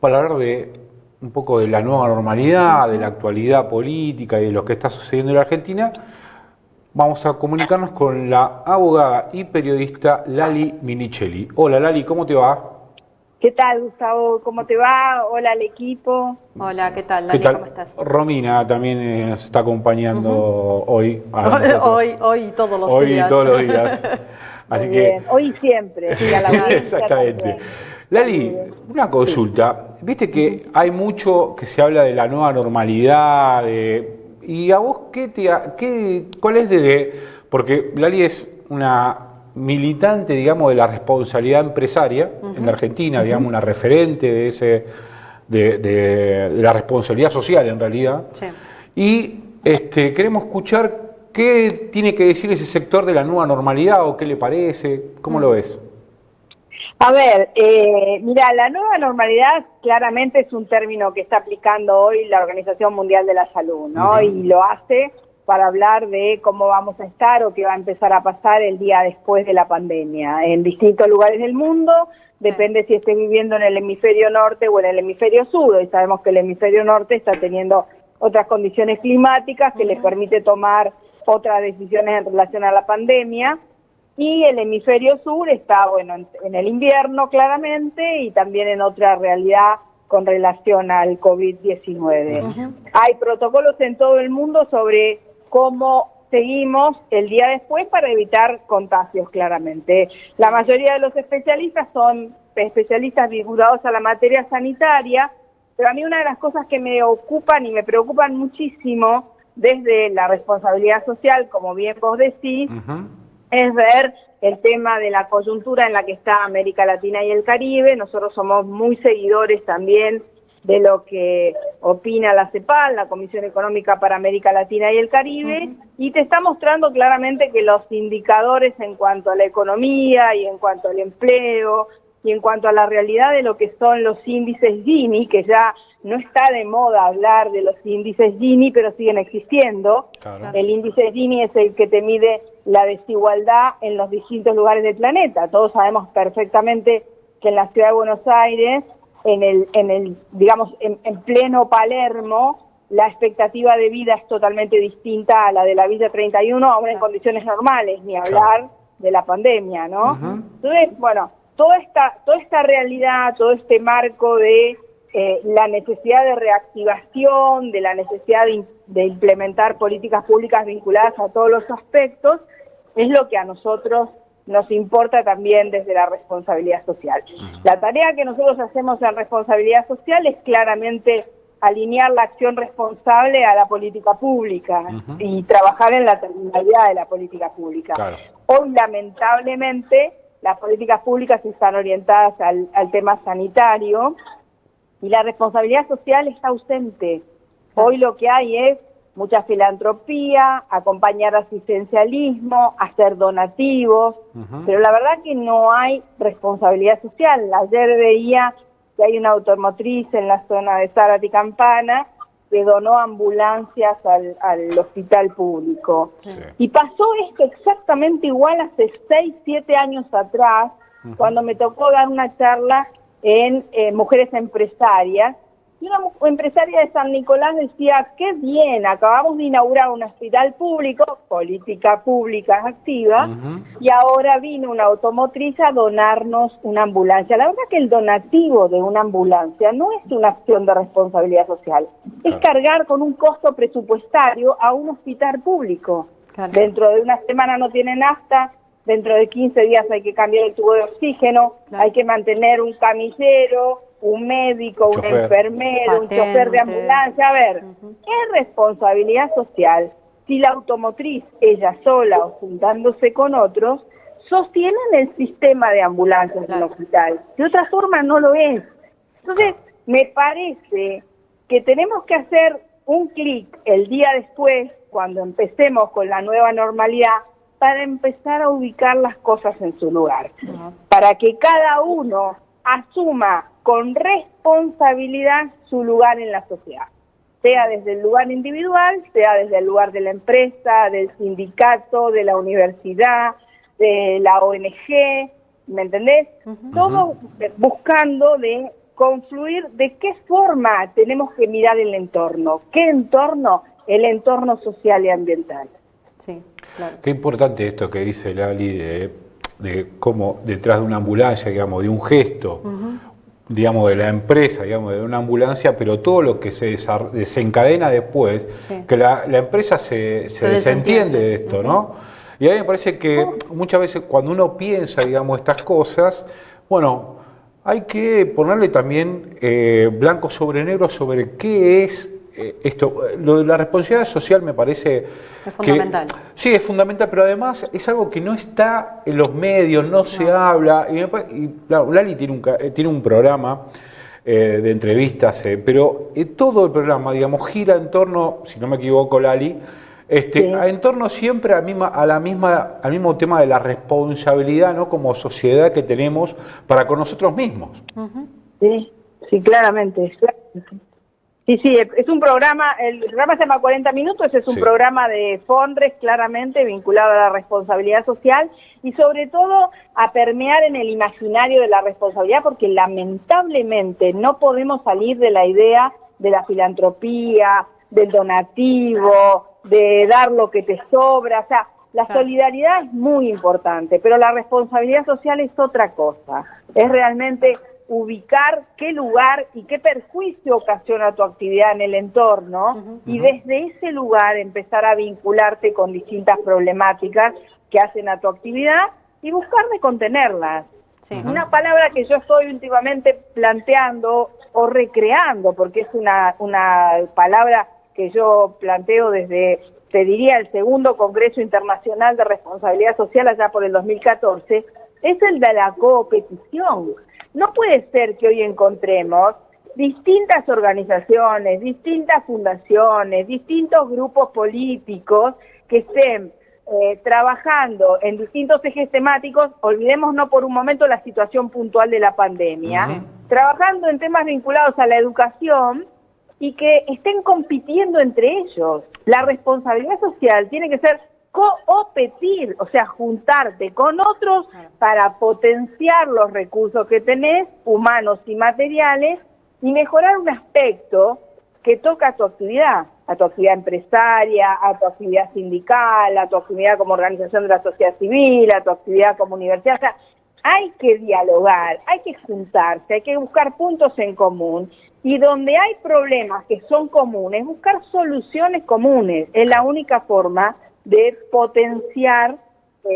para hablar de un poco de la nueva normalidad, de la actualidad política y de lo que está sucediendo en la Argentina. Vamos a comunicarnos con la abogada y periodista Lali Minichelli. Hola Lali, ¿cómo te va? ¿Qué tal, Gustavo? ¿Cómo te va? Hola al equipo. Hola, ¿qué tal, ¿Qué Lali? tal? ¿Cómo estás? Romina también nos está acompañando hoy a Hoy, nosotros. hoy y todos los Hoy y días. todos los días. Muy Así bien. que, Hoy y siempre. Sí, Y a la claro. audiencia exactamente. también. Lali, Saludos. una Sí. consulta. Viste que hay mucho que se habla de la nueva normalidad, ¿y a vos cuál es porque Lali es una militante, digamos, de la responsabilidad empresaria en la Argentina, digamos, una referente de la responsabilidad social en realidad. Sí. Y queremos escuchar qué tiene que decir ese sector de la nueva normalidad o qué le parece, ¿cómo lo ves? A ver, mira, la nueva normalidad claramente es un término que está aplicando hoy la Organización Mundial de la Salud, ¿no? Y lo hace para hablar de cómo vamos a estar o qué va a empezar a pasar el día después de la pandemia. En distintos lugares del mundo, depende si estés viviendo en el hemisferio norte o en el hemisferio sur, y sabemos que el hemisferio norte está teniendo otras condiciones climáticas que le permite tomar otras decisiones en relación a la pandemia. Y el hemisferio sur está, bueno, en el invierno claramente y también en otra realidad con relación al COVID-19. Hay protocolos en todo el mundo sobre cómo seguimos el día después para evitar contagios claramente. La mayoría de los especialistas son especialistas vinculados a la materia sanitaria, pero a mí una de las cosas que me ocupan y me preocupan muchísimo desde la responsabilidad social, como bien vos decís, es ver el tema de la coyuntura en la que está América Latina y el Caribe. Nosotros somos muy seguidores también de lo que opina la CEPAL, la Comisión Económica para América Latina y el Caribe, y te está mostrando claramente que los indicadores en cuanto a la economía y en cuanto al empleo y en cuanto a la realidad de lo que son los índices Gini, que ya no está de moda hablar de los índices Gini, pero siguen existiendo. Claro. El índice Gini es el que te mide la desigualdad en los distintos lugares del planeta. Todos sabemos perfectamente que en la ciudad de Buenos Aires, digamos, en pleno Palermo, la expectativa de vida es totalmente distinta a la de la Villa 31, aún en condiciones normales, ni hablar de la pandemia, ¿no? Entonces, bueno, toda esta realidad, todo este marco de la necesidad de reactivación, de la necesidad de implementar políticas públicas vinculadas a todos los aspectos, es lo que a nosotros nos importa también desde la responsabilidad social. La tarea que nosotros hacemos en responsabilidad social es claramente alinear la acción responsable a la política pública y trabajar en la terminalidad de la política pública. Claro. Hoy, lamentablemente, las políticas públicas están orientadas al tema sanitario y la responsabilidad social está ausente. Hoy lo que hay es mucha filantropía, acompañar asistencialismo, hacer donativos, pero la verdad que no hay responsabilidad social. Ayer veía que hay una automotriz en la zona de Zárate y Campana que donó ambulancias al hospital público. Sí. Y pasó esto exactamente igual hace 6, 7 años atrás, cuando me tocó dar una charla en Mujeres Empresarias, y una empresaria de San Nicolás decía, qué bien, acabamos de inaugurar un hospital público, política pública activa, y ahora vino una automotriz a donarnos una ambulancia. La verdad que el donativo de una ambulancia no es una acción de responsabilidad social, es cargar con un costo presupuestario a un hospital público. Claro. Dentro de una semana no tiene nafta, dentro de 15 días hay que cambiar el tubo de oxígeno, hay que mantener un camillero, un médico, un enfermero, un chofer de ambulancia. A ver, ¿qué responsabilidad social si la automotriz, ella sola o juntándose con otros, sostienen el sistema de ambulancias del hospital? De otra forma no lo es. Entonces, me parece que tenemos que hacer un clic el día después, cuando empecemos con la nueva normalidad, para empezar a ubicar las cosas en su lugar, para que cada uno asuma con responsabilidad su lugar en la sociedad, sea desde el lugar individual, sea desde el lugar de la empresa, del sindicato, de la universidad, de la ONG, ¿me entendés? Todo buscando de confluir de qué forma tenemos que mirar el entorno. ¿Qué entorno? El entorno social y ambiental. Sí, claro. Qué importante esto que dice Lali de cómo detrás de una ambulancia, digamos, de un gesto, digamos, de la empresa, digamos, de una ambulancia, pero todo lo que se desencadena después, que la empresa se desentiende de esto, ¿no? Y a mí me parece que muchas veces cuando uno piensa, digamos, estas cosas, bueno, hay que ponerle también blanco sobre negro sobre qué es esto. Lo de la responsabilidad social me parece es fundamental. Sí, es fundamental, pero además es algo que no está en los medios, no se habla. Y claro, Lali tiene un programa de entrevistas, pero todo el programa, digamos, gira en torno, si no me equivoco, Lali, en torno siempre al mismo tema de la responsabilidad, ¿no? Como sociedad que tenemos para con nosotros mismos. Sí, claramente. Sí, es un programa, el programa se llama 40 minutos, es un programa de Fondres claramente vinculado a la responsabilidad social y sobre todo a permear en el imaginario de la responsabilidad, porque lamentablemente no podemos salir de la idea de la filantropía, del donativo, de dar lo que te sobra. O sea, la solidaridad es muy importante, pero la responsabilidad social es otra cosa. Es realmente ubicar qué lugar y qué perjuicio ocasiona tu actividad en el entorno y desde ese lugar empezar a vincularte con distintas problemáticas que hacen a tu actividad y buscar de contenerlas. Una palabra que yo estoy últimamente planteando o recreando, porque es una palabra que yo planteo desde, te diría, el segundo Congreso Internacional de Responsabilidad Social allá por el 2014, es el de la coopetición. No puede ser que hoy encontremos distintas organizaciones, distintas fundaciones, distintos grupos políticos que estén trabajando en distintos ejes temáticos, olvidémonos por un momento la situación puntual de la pandemia, trabajando en temas vinculados a la educación y que estén compitiendo entre ellos. La responsabilidad social tiene que ser competir, o sea, juntarte con otros para potenciar los recursos que tenés, humanos y materiales, y mejorar un aspecto que toca a tu actividad empresaria, a tu actividad sindical, a tu actividad como organización de la sociedad civil, a tu actividad como universidad. O sea, hay que dialogar, hay que juntarse, hay que buscar puntos en común, y donde hay problemas que son comunes, buscar soluciones comunes. Es la única forma de potenciar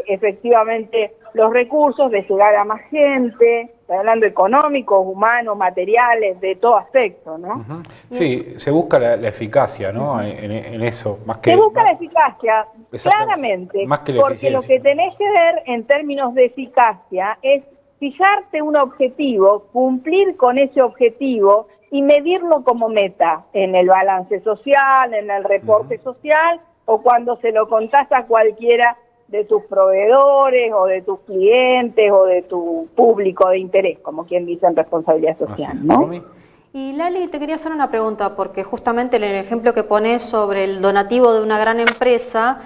efectivamente los recursos, de llegar a más gente, estoy hablando económicos, humanos, materiales, de todo aspecto, ¿no? Sí, se busca la eficacia, ¿no? En eso, más que... Se busca la eficacia, claramente, más que la porque lo que tenés que ver en términos de eficacia es fijarte un objetivo, cumplir con ese objetivo y medirlo como meta en el balance social, en el reporte social, o cuando se lo contás a cualquiera de tus proveedores o de tus clientes o de tu público de interés, como quien dice en responsabilidad social, ¿no? Y Lali, te quería hacer una pregunta, porque justamente en el ejemplo que pones sobre el donativo de una gran empresa,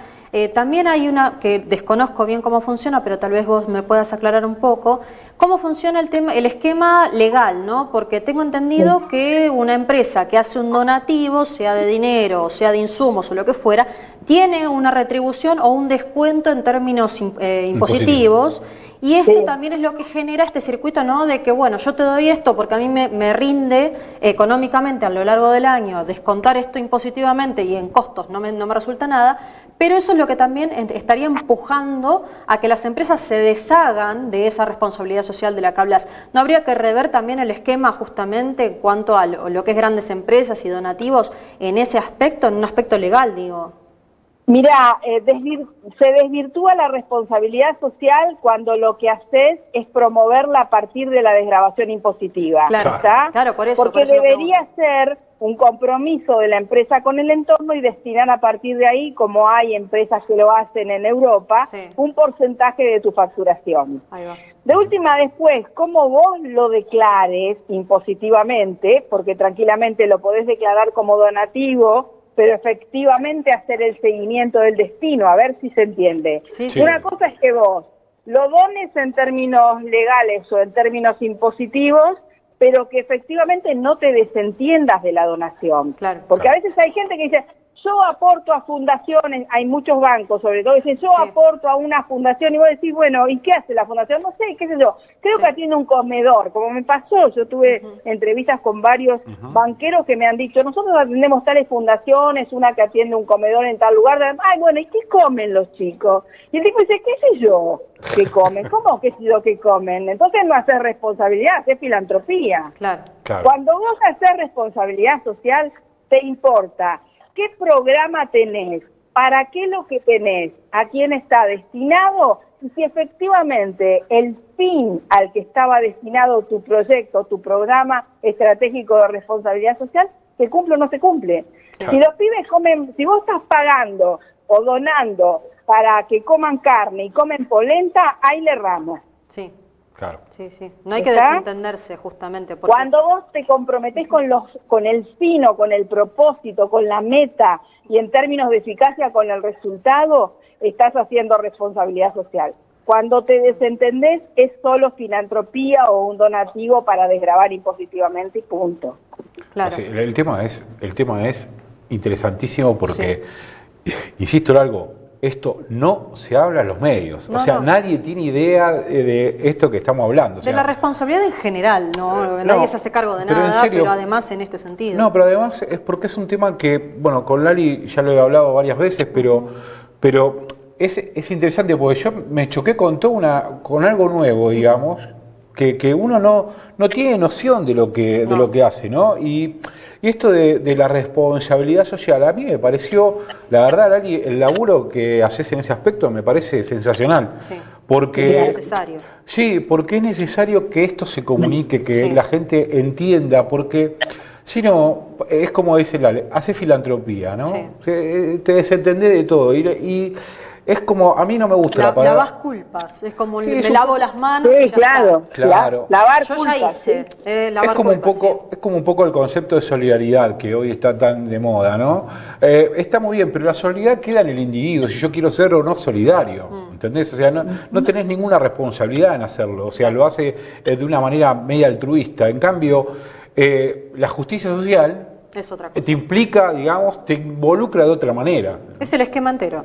también hay una que desconozco bien cómo funciona, pero tal vez vos me puedas aclarar un poco, cómo funciona el esquema legal, ¿no? Porque tengo entendido que una empresa que hace un donativo, sea de dinero, sea de insumos o lo que fuera, tiene una retribución o un descuento en términos impositivos. Y esto también es lo que genera este circuito, ¿no? De que, bueno, yo te doy esto porque a mí me rinde económicamente a lo largo del año descontar esto impositivamente y en costos no me resulta nada, pero eso es lo que también estaría empujando a que las empresas se deshagan de esa responsabilidad social de la que hablas. ¿No habría que rever también el esquema justamente en cuanto a lo que es grandes empresas y donativos en ese aspecto, en un aspecto legal, digo? Mira, se desvirtúa la responsabilidad social cuando lo que haces es promoverla a partir de la desgravación impositiva. Claro, ¿está? Claro, por eso. Porque debería ser un compromiso de la empresa con el entorno y destinar a partir de ahí, como hay empresas que lo hacen en Europa, un porcentaje de tu facturación. Ahí va. De última, después, como vos lo declares impositivamente, porque tranquilamente lo podés declarar como donativo, pero efectivamente hacer el seguimiento del destino, a ver si se entiende. Una cosa es que vos lo dones en términos legales o en términos impositivos, pero que efectivamente no te desentiendas de la donación. Claro. Porque a veces hay gente que dice, yo aporto a fundaciones, hay muchos bancos sobre todo, dicen, yo aporto a una fundación, y vos decís, bueno, ¿y qué hace la fundación? No sé, qué sé yo, creo que atiende un comedor, como me pasó, yo tuve entrevistas con varios banqueros que me han dicho, nosotros atendemos tales fundaciones, una que atiende un comedor en tal lugar, ay, bueno, ¿y qué comen los chicos? Y el tipo dice, ¿qué sé yo qué comen? ¿Cómo qué sé yo qué comen? Entonces no haces responsabilidad, haces filantropía. Claro. Cuando vos haces responsabilidad social, te importa qué programa tenés, para qué lo que tenés, a quién está destinado, y si efectivamente el fin al que estaba destinado tu proyecto, tu programa estratégico de responsabilidad social, se cumple o no se cumple. Claro. Si los pibes comen, si vos estás pagando o donando para que coman carne y comen polenta, ahí le erramos. Sí. Claro. Sí, sí. No hay que ¿Está? desentenderse justamente. Porque... Cuando vos te comprometés con el fin, con el propósito, con la meta y en términos de eficacia con el resultado, estás haciendo responsabilidad social. Cuando te desentendés es solo filantropía o un donativo para desgravar impositivamente y punto. Claro. Sí, el tema es interesantísimo porque, insisto en algo, esto no se habla en los medios, No, o sea, no. nadie tiene idea de esto que estamos hablando. O sea, De la responsabilidad en general, ¿no? Nadie se hace cargo de pero en nada, serio, pero además en este sentido. No, pero además es porque es un tema que, bueno, con Lali ya lo he hablado varias veces, pero es interesante porque yo me choqué con con algo nuevo, digamos, que uno no tiene noción de lo que hace, ¿no? Y esto de la responsabilidad social, a mí me pareció, la verdad, Lali, el laburo que haces en ese aspecto me parece sensacional. Sí. Porque, Es necesario. Sí, porque es necesario que esto se comunique, que Sí. la gente entienda, porque si no, es como dice Lali, hace filantropía, ¿no? Sí. Te desentendés de todo y es como, a mí no me gusta la palabra. Lavas culpas, es como Sí, me es un lavo las manos Sí, y ya claro, está. Claro. Lavar Yo culpas, ya hice lavar Es como culpas. es como un poco el concepto de solidaridad que hoy está tan de moda, ¿no? Está muy bien, pero la solidaridad queda en el individuo, si yo quiero ser o no solidario, ¿entendés? O sea, no tenés ninguna responsabilidad en hacerlo, o sea, lo hace de una manera media altruista. En cambio, la justicia social Es otra cosa. te implica, digamos, te involucra de otra manera. Es el esquema entero.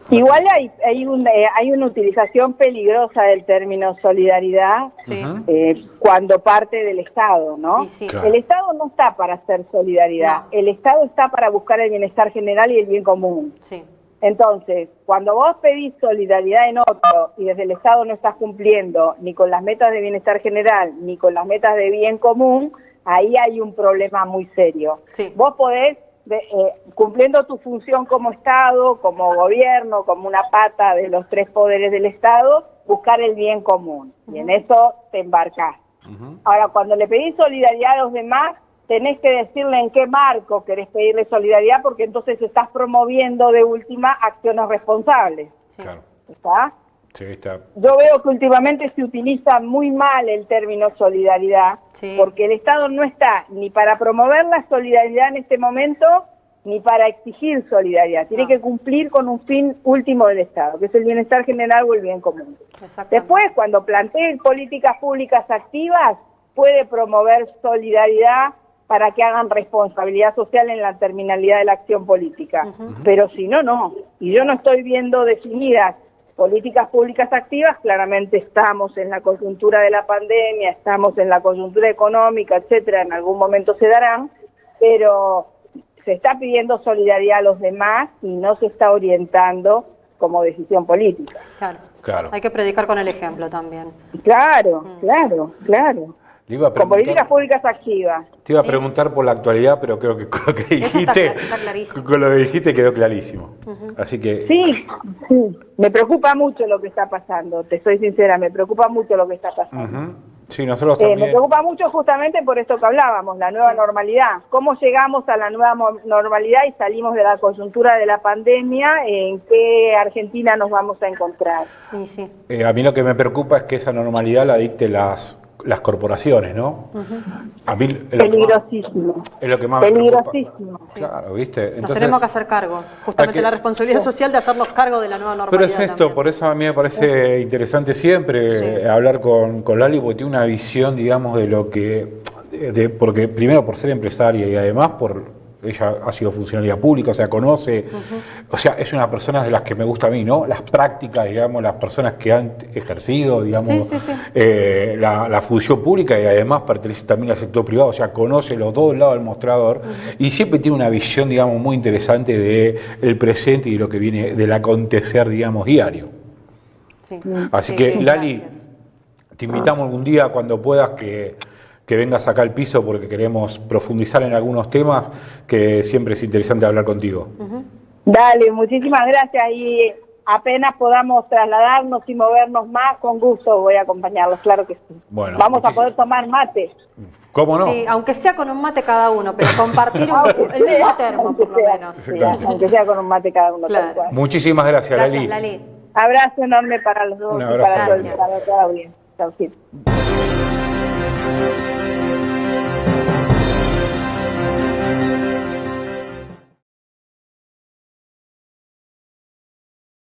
Igual hay una utilización peligrosa del término solidaridad Sí. cuando parte del Estado, ¿no? Y sí. Claro. El Estado no está para hacer solidaridad, No. el Estado está para buscar el bienestar general y el bien común. Sí. Entonces, cuando vos pedís solidaridad en otro y desde el Estado no estás cumpliendo ni con las metas de bienestar general ni con las metas de bien común, ahí hay un problema muy serio. Sí. Vos podés, cumpliendo tu función como Estado, como gobierno, como una pata de los tres poderes del Estado, buscar el bien común. Y en eso te embarcás. Ahora, cuando le pedís solidaridad a los demás, tenés que decirle en qué marco querés pedirle solidaridad, porque entonces estás promoviendo de última acciones responsables. Sí. Claro. ¿Está? Sí, está. Yo veo que últimamente se utiliza muy mal el término solidaridad, Sí. porque el Estado no está ni para promover la solidaridad en este momento, ni para exigir solidaridad. Tiene No. que cumplir con un fin último del Estado, que es el bienestar general o el bien común. Exactamente. Después, cuando plantee políticas públicas activas, puede promover solidaridad para que hagan responsabilidad social en la terminalidad de la acción política. Pero si no, no. Y yo no estoy viendo definidas políticas públicas activas, claramente estamos en la coyuntura de la pandemia, estamos en la coyuntura económica, etcétera, en algún momento se darán, pero se está pidiendo solidaridad a los demás y no se está orientando como decisión política. Claro. Claro. Hay que predicar con el ejemplo también. Claro, claro. Le iba a Con políticas preguntar, públicas activas. te iba a Sí. preguntar por la actualidad, pero creo que con lo que Eso dijiste, está clarísimo. con lo que dijiste quedó clarísimo. Así que Sí, sí, me preocupa mucho lo que está pasando, te soy sincera, me preocupa mucho lo que está pasando. ujú. Sí, nosotros Me también. preocupa mucho justamente por esto que hablábamos, la nueva normalidad. ¿Cómo llegamos a la nueva normalidad y salimos de la coyuntura de la pandemia? ¿En qué Argentina nos vamos a encontrar? Y sí. A mí lo que me preocupa es que esa normalidad la dicte las las corporaciones, ¿no? A mí Peligrosísimo. es lo que más me preocupa. Peligrosísimo. Claro, ¿viste? Entonces, Nos tenemos que hacer cargo, justamente la responsabilidad social de hacernos cargo de la nueva normalidad. Pero es esto, también. por eso a mí me parece interesante siempre hablar con Lali, porque tiene una visión, digamos, de lo que... porque primero por ser empresaria y además ella ha sido funcionaria pública, o sea, conoce, o sea, es una persona de las que me gusta a mí, ¿no? Las prácticas, digamos, las personas que han ejercido, digamos, la función pública y además pertenece también al sector privado, o sea, conoce los dos lados del mostrador y siempre tiene una visión, digamos, muy interesante del presente y de lo que viene, del acontecer, digamos, diario. Sí. Así que, Lali, te invitamos algún día cuando puedas que vengas acá al piso porque queremos profundizar en algunos temas que siempre es interesante hablar contigo. Dale, muchísimas gracias y apenas podamos trasladarnos y movernos más, con gusto voy a acompañarlos, claro que sí. Bueno, vamos a poder tomar mate. ¿Cómo no? Sí, aunque sea con un mate cada uno, pero compartir el mismo termo por lo menos. Sí, aunque sea con un mate cada uno. Claro. Muchísimas gracias, Lali. Abrazo enorme para los dos Un y abrazo. para toda la audiencia. Chau, sí.